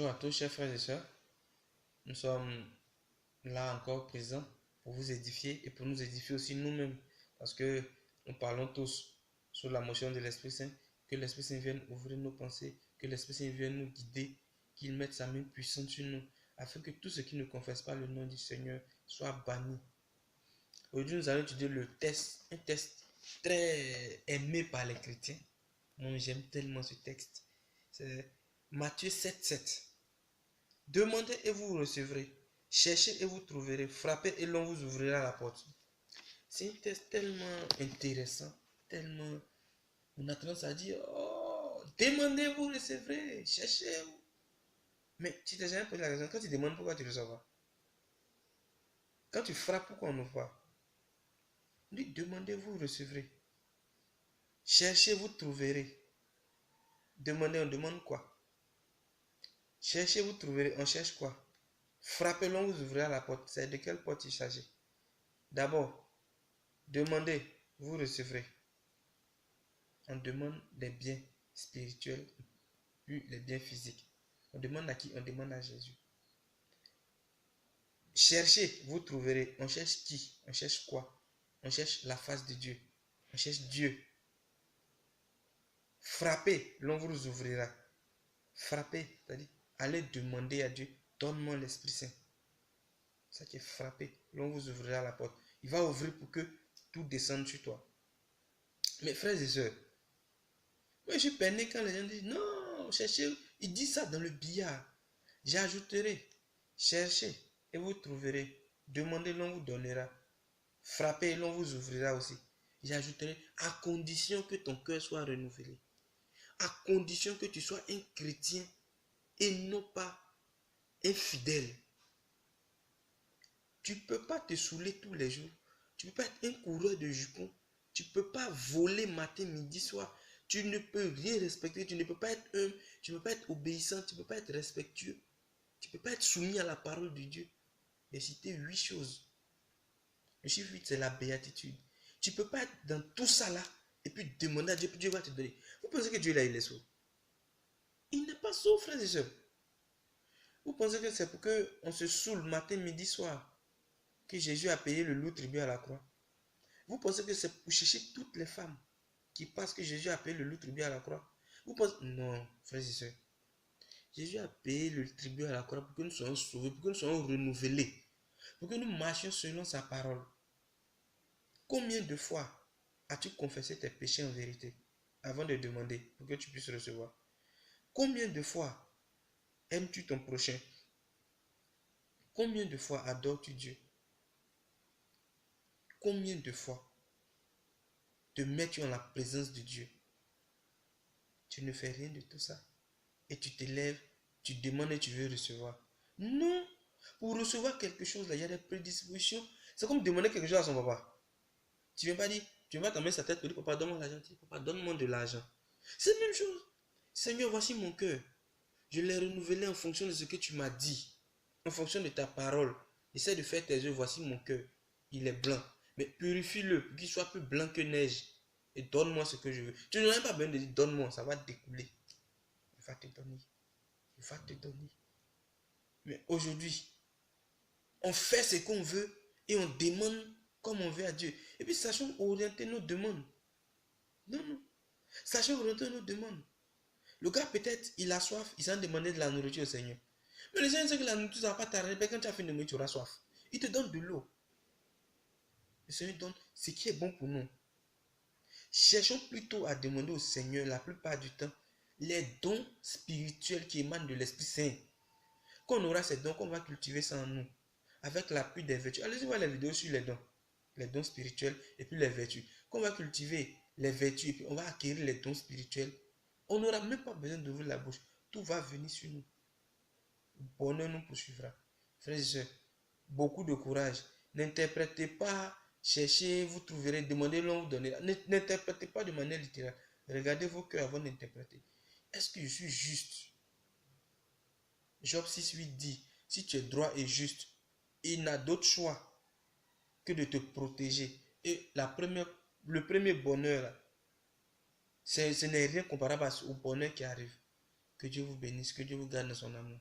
Bonjour à tous, chers frères et sœurs. Nous sommes là encore présents pour vous édifier et pour nous édifier aussi nous-mêmes. Parce que nous parlons tous sous la motion de l'Esprit Saint. Que l'Esprit Saint vienne ouvrir nos pensées, que l'Esprit Saint vienne nous guider, qu'il mette sa main puissante sur nous, afin que tous ceux qui ne confessent pas le nom du Seigneur soient bannis. Aujourd'hui, nous allons étudier un test très aimé par les chrétiens. Moi, j'aime tellement ce texte. C'est Matthieu 7:7. Demandez et vous recevrez. Cherchez et vous trouverez. Frappez et l'on vous ouvrira la porte. C'est un test tellement intéressant. Tellement. On a tendance à dire, oh, demandez, vous recevrez. Cherchez. Mais tu t'es jamais posé la question. Quand tu demandes, pourquoi tu ne reçois pas? Quand tu frappes, pourquoi on n'ouvre pas? Lui, demandez, vous recevrez. Cherchez, vous trouverez. Demandez, on demande quoi? Cherchez, vous trouverez. On cherche quoi? Frappez, l'on vous ouvrira la porte. C'est de quelle porte il s'agit? D'abord, demandez, vous recevrez. On demande des biens spirituels, plus les biens physiques. On demande à qui? On demande à Jésus. Cherchez, vous trouverez. On cherche qui? On cherche quoi? On cherche la face de Dieu. On cherche Dieu. Frappez, l'on vous ouvrira. Frappez, c'est-à-dire, allez demander à Dieu, donne-moi l'Esprit Saint. Ça qui est frappé, l'on vous ouvrira la porte. Il va ouvrir pour que tout descende sur toi. Mes frères et sœurs, moi je suis peiné quand les gens disent non, cherchez, ils disent ça dans le billard. J'ajouterai, cherchez et vous trouverez. Demandez, l'on vous donnera. Frappez et l'on vous ouvrira aussi. J'ajouterai à condition que ton cœur soit renouvelé. À condition que tu sois un chrétien et non pas infidèle. Tu ne peux pas te saouler tous les jours. Tu ne peux pas être un coureur de jupons. Tu ne peux pas voler matin, midi, soir. Tu ne peux rien respecter. Tu ne peux pas être humble. Tu ne peux pas être obéissant. Tu ne peux pas être respectueux. Tu ne peux pas être soumis à la parole de Dieu. J'ai cité 8 choses. Le chiffre 8, c'est la béatitude. Tu ne peux pas être dans tout ça là et puis demander à Dieu, puis Dieu va te donner. Vous pensez que Dieu là, il est sourd? Il n'est pas sourd, frères et sœurs. Vous pensez que c'est pour qu'on se saoule matin, midi, soir que Jésus a payé le lourd tribut à la croix? Vous pensez que c'est pour chercher toutes les femmes qui pensent que Jésus a payé le lourd tribut à la croix? Vous pensez... Non, frères et sœurs. Jésus a payé le tribut à la croix pour que nous soyons sauvés, pour que nous soyons renouvelés, pour que nous marchions selon sa parole. Combien de fois as-tu confessé tes péchés en vérité avant de demander pour que tu puisses recevoir? Combien de fois aimes-tu ton prochain? Combien de fois adores-tu Dieu? Combien de fois te mets-tu en la présence de Dieu? Tu ne fais rien de tout ça. Et tu te lèves, tu demandes et tu veux recevoir. Non. Pour recevoir quelque chose, là, il y a des prédispositions. C'est comme demander quelque chose à son papa. Tu ne viens pas dire, tu vas t'amener sa tête pour dire, papa, donne-moi l'argent. Papa, donne-moi de l'argent. C'est la même chose. Seigneur, voici mon cœur. Je l'ai renouvelé en fonction de ce que tu m'as dit. En fonction de ta parole. Essaie de faire tes œuvres. Voici mon cœur. Il est blanc. Mais purifie-le pour qu'il soit plus blanc que neige. Et donne-moi ce que je veux. Tu n'as même pas besoin de dire donne-moi. Ça va découler. Il va te donner. Il va te donner. Mais aujourd'hui, on fait ce qu'on veut et on demande comme on veut à Dieu. Et puis sachons orienter nos demandes. Non, non. Sachons orienter nos demandes. Le gars, peut-être, il a soif, il s'en demandait de la nourriture au Seigneur. Mais le Seigneur sait que la nourriture, ça ne va pas t'arriver. Quand tu as fini de manger, tu auras soif. Il te donne de l'eau. Le Seigneur donne ce qui est bon pour nous. Cherchons plutôt à demander au Seigneur, la plupart du temps, les dons spirituels qui émanent de l'Esprit Saint. Quand on aura ces dons, qu'on va cultiver ça en nous, avec l'appui des vertus. Allez-y voir les vidéos sur les dons spirituels et puis les vertus. Qu'on va cultiver les vertus et puis on va acquérir les dons spirituels. On n'aura même pas besoin d'ouvrir la bouche. Tout va venir sur nous. Le bonheur nous poursuivra. Frères et sœurs, beaucoup de courage. N'interprétez pas, cherchez, vous trouverez, demandez, l'on vous donnera. N'interprétez pas de manière littérale. Regardez vos cœurs avant d'interpréter. Est-ce que je suis juste? Job 6:8 dit, si tu es droit et juste, il n'a d'autre choix que de te protéger. Et le premier bonheur, ce n'est rien comparable au bonheur qui arrive. Que Dieu vous bénisse, que Dieu vous garde dans son amour.